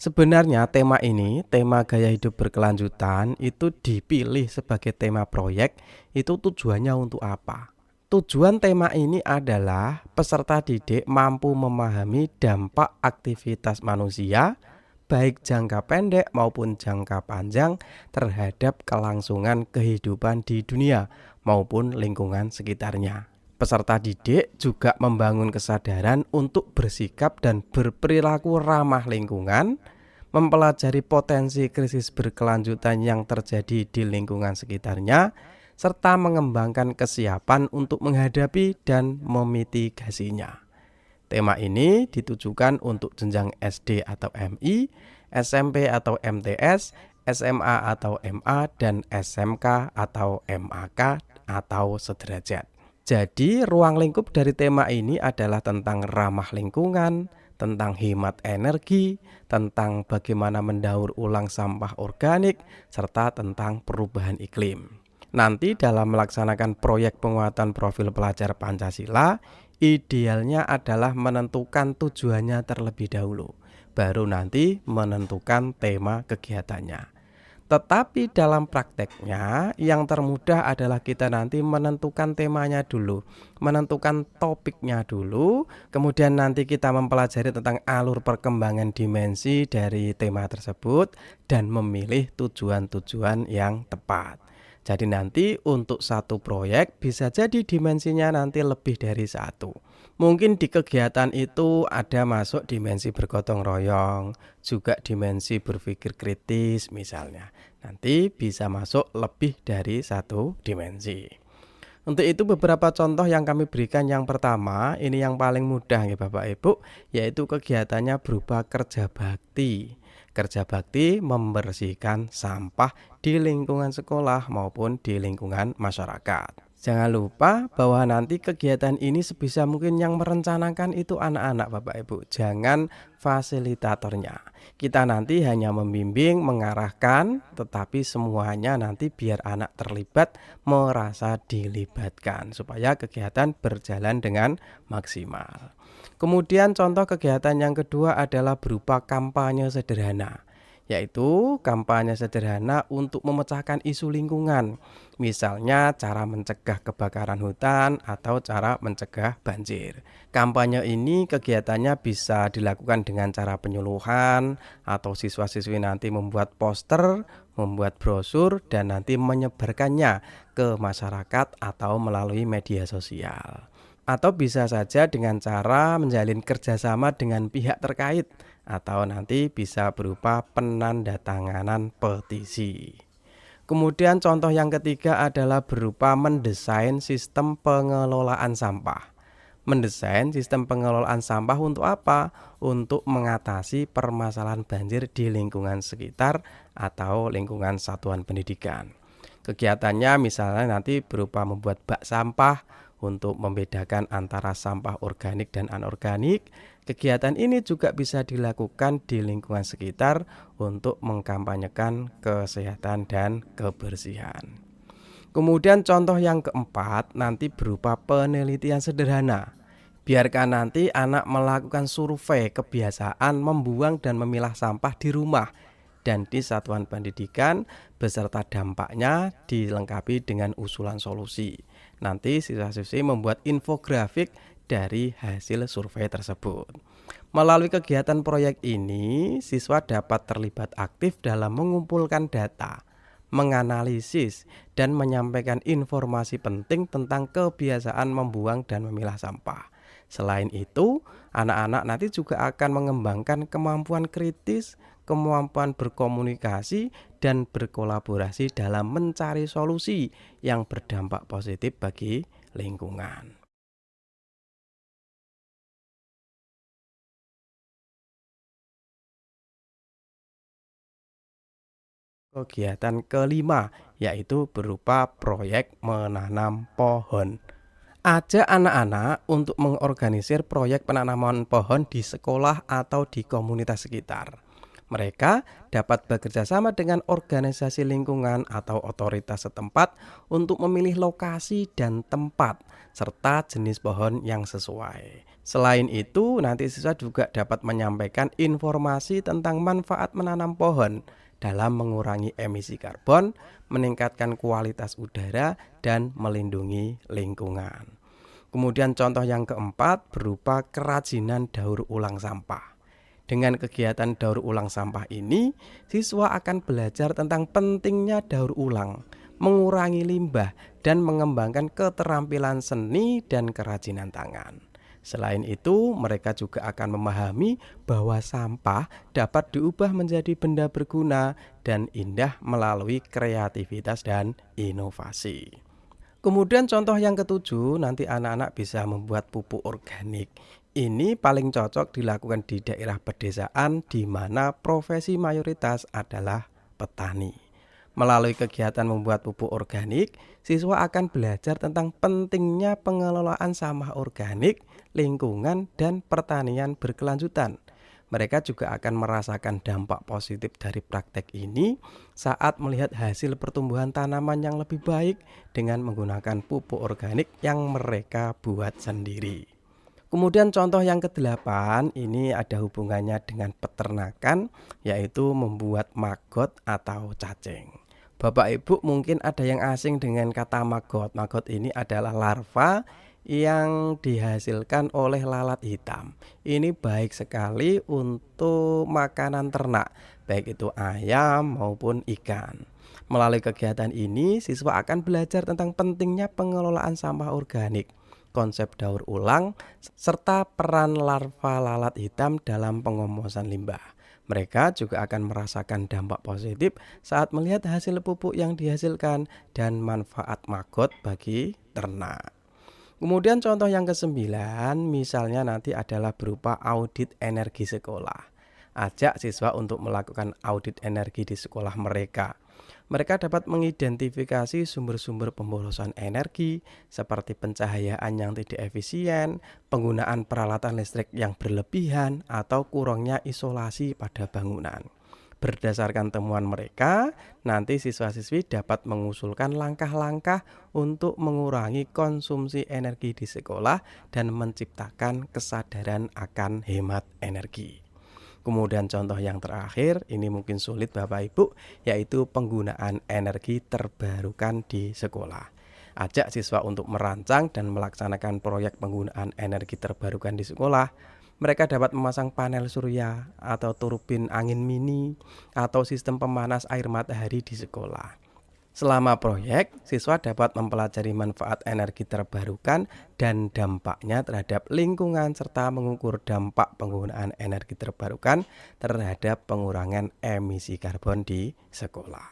Sebenarnya tema ini, tema gaya hidup berkelanjutan itu dipilih sebagai tema proyek, itu tujuannya untuk apa? Tujuan tema ini adalah peserta didik mampu memahami dampak aktivitas manusia, baik jangka pendek maupun jangka panjang terhadap kelangsungan kehidupan di dunia maupun lingkungan sekitarnya. Peserta didik juga membangun kesadaran untuk bersikap dan berperilaku ramah lingkungan, mempelajari potensi krisis berkelanjutan yang terjadi di lingkungan sekitarnya, serta mengembangkan kesiapan untuk menghadapi dan memitigasinya. Tema ini ditujukan untuk jenjang SD atau MI, SMP atau MTS, SMA atau MA, dan SMK atau MAK atau sederajat. Jadi, ruang lingkup dari tema ini adalah tentang ramah lingkungan, tentang hemat energi, tentang bagaimana mendaur ulang sampah organik, serta tentang perubahan iklim. Nanti dalam melaksanakan proyek penguatan profil pelajar Pancasila, idealnya adalah menentukan tujuannya terlebih dahulu, baru nanti menentukan tema kegiatannya. Tetapi dalam prakteknya yang termudah adalah kita nanti menentukan temanya dulu, menentukan topiknya dulu, kemudian nanti kita mempelajari tentang alur perkembangan dimensi dari tema tersebut dan memilih tujuan-tujuan yang tepat. Jadi nanti untuk satu proyek bisa jadi dimensinya nanti lebih dari satu. Mungkin di kegiatan itu ada masuk dimensi bergotong royong, juga dimensi berpikir kritis misalnya. Nanti bisa masuk lebih dari satu dimensi. Untuk itu beberapa contoh yang kami berikan, yang pertama, ini yang paling mudah ya Bapak Ibu, yaitu kegiatannya berupa kerja bakti. Kerja bakti membersihkan sampah di lingkungan sekolah maupun di lingkungan masyarakat. Jangan lupa bahwa nanti kegiatan ini sebisa mungkin yang merencanakan itu anak-anak Bapak Ibu, jangan fasilitatornya. Kita nanti hanya membimbing, mengarahkan, tetapi semuanya nanti biar anak terlibat, merasa dilibatkan, supaya kegiatan berjalan dengan maksimal. Kemudian contoh kegiatan yang kedua adalah berupa kampanye sederhana, yaitu kampanye sederhana untuk memecahkan isu lingkungan. Misalnya cara mencegah kebakaran hutan atau cara mencegah banjir. Kampanye ini kegiatannya bisa dilakukan dengan cara penyuluhan atau siswa-siswi nanti membuat poster, membuat brosur dan nanti menyebarkannya ke masyarakat atau melalui media sosial. Atau bisa saja dengan cara menjalin kerjasama dengan pihak terkait atau nanti bisa berupa penandatanganan petisi. Kemudian contoh yang ketiga adalah berupa mendesain sistem pengelolaan sampah. Mendesain sistem pengelolaan sampah untuk apa? Untuk mengatasi permasalahan banjir di lingkungan sekitar atau lingkungan satuan pendidikan. Kegiatannya misalnya nanti berupa membuat bak sampah untuk membedakan antara sampah organik dan anorganik. Kegiatan ini juga bisa dilakukan di lingkungan sekitar untuk mengkampanyekan kesehatan dan kebersihan. Kemudian contoh yang keempat nanti berupa penelitian sederhana. Biarkan nanti anak melakukan survei kebiasaan membuang dan memilah sampah di rumah dan di satuan pendidikan beserta dampaknya dilengkapi dengan usulan solusi. Nanti siswa-siswi membuat infografik dari hasil survei tersebut. Melalui kegiatan proyek ini, siswa dapat terlibat aktif dalam mengumpulkan data, menganalisis, dan menyampaikan informasi penting tentang kebiasaan membuang dan memilah sampah. Selain itu, anak-anak nanti juga akan mengembangkan kemampuan kritis, kemampuan berkomunikasi, dan berkolaborasi dalam mencari solusi yang berdampak positif bagi lingkungan. Kegiatan kelima yaitu berupa proyek menanam pohon. Ajak anak-anak untuk mengorganisir proyek penanaman pohon di sekolah atau di komunitas sekitar. Mereka dapat bekerja sama dengan organisasi lingkungan atau otoritas setempat untuk memilih lokasi dan tempat serta jenis pohon yang sesuai. Selain itu, nanti siswa juga dapat menyampaikan informasi tentang manfaat menanam pohon dalam mengurangi emisi karbon, meningkatkan kualitas udara, dan melindungi lingkungan. Kemudian contoh yang keempat berupa kerajinan daur ulang sampah. Dengan kegiatan daur ulang sampah ini, siswa akan belajar tentang pentingnya daur ulang, mengurangi limbah, dan mengembangkan keterampilan seni dan kerajinan tangan. Selain itu, mereka juga akan memahami bahwa sampah dapat diubah menjadi benda berguna dan indah melalui kreativitas dan inovasi. Kemudian contoh yang ketujuh, nanti anak-anak bisa membuat pupuk organik. Ini paling cocok dilakukan di daerah pedesaan di mana profesi mayoritas adalah petani. Melalui kegiatan membuat pupuk organik, siswa akan belajar tentang pentingnya pengelolaan sampah organik, lingkungan, dan pertanian berkelanjutan. Mereka juga akan merasakan dampak positif dari praktek ini saat melihat hasil pertumbuhan tanaman yang lebih baik dengan menggunakan pupuk organik yang mereka buat sendiri. Kemudian contoh yang kedelapan ini ada hubungannya dengan peternakan, yaitu membuat maggot atau cacing. Bapak Ibu mungkin ada yang asing dengan kata maggot. Maggot ini adalah larva yang dihasilkan oleh lalat hitam. Ini baik sekali untuk makanan ternak, baik itu ayam maupun ikan. Melalui kegiatan ini, siswa akan belajar tentang pentingnya pengelolaan sampah organik, konsep daur ulang, serta peran larva lalat hitam dalam pengomposan limbah. Mereka juga akan merasakan dampak positif saat melihat hasil pupuk yang dihasilkan dan manfaat maggot bagi ternak. Kemudian contoh yang kesembilan misalnya nanti adalah berupa audit energi sekolah. Ajak siswa untuk melakukan audit energi di sekolah mereka. Mereka dapat mengidentifikasi sumber-sumber pemborosan energi seperti pencahayaan yang tidak efisien, penggunaan peralatan listrik yang berlebihan, atau kurangnya isolasi pada bangunan. Berdasarkan temuan mereka, nanti siswa-siswi dapat mengusulkan langkah-langkah untuk mengurangi konsumsi energi di sekolah dan menciptakan kesadaran akan hemat energi. Kemudian contoh yang terakhir, ini mungkin sulit Bapak Ibu, yaitu penggunaan energi terbarukan di sekolah. Ajak siswa untuk merancang dan melaksanakan proyek penggunaan energi terbarukan di sekolah. Mereka dapat memasang panel surya atau turbin angin mini atau sistem pemanas air matahari di sekolah. Selama proyek, siswa dapat mempelajari manfaat energi terbarukan dan dampaknya terhadap lingkungan serta mengukur dampak penggunaan energi terbarukan terhadap pengurangan emisi karbon di sekolah.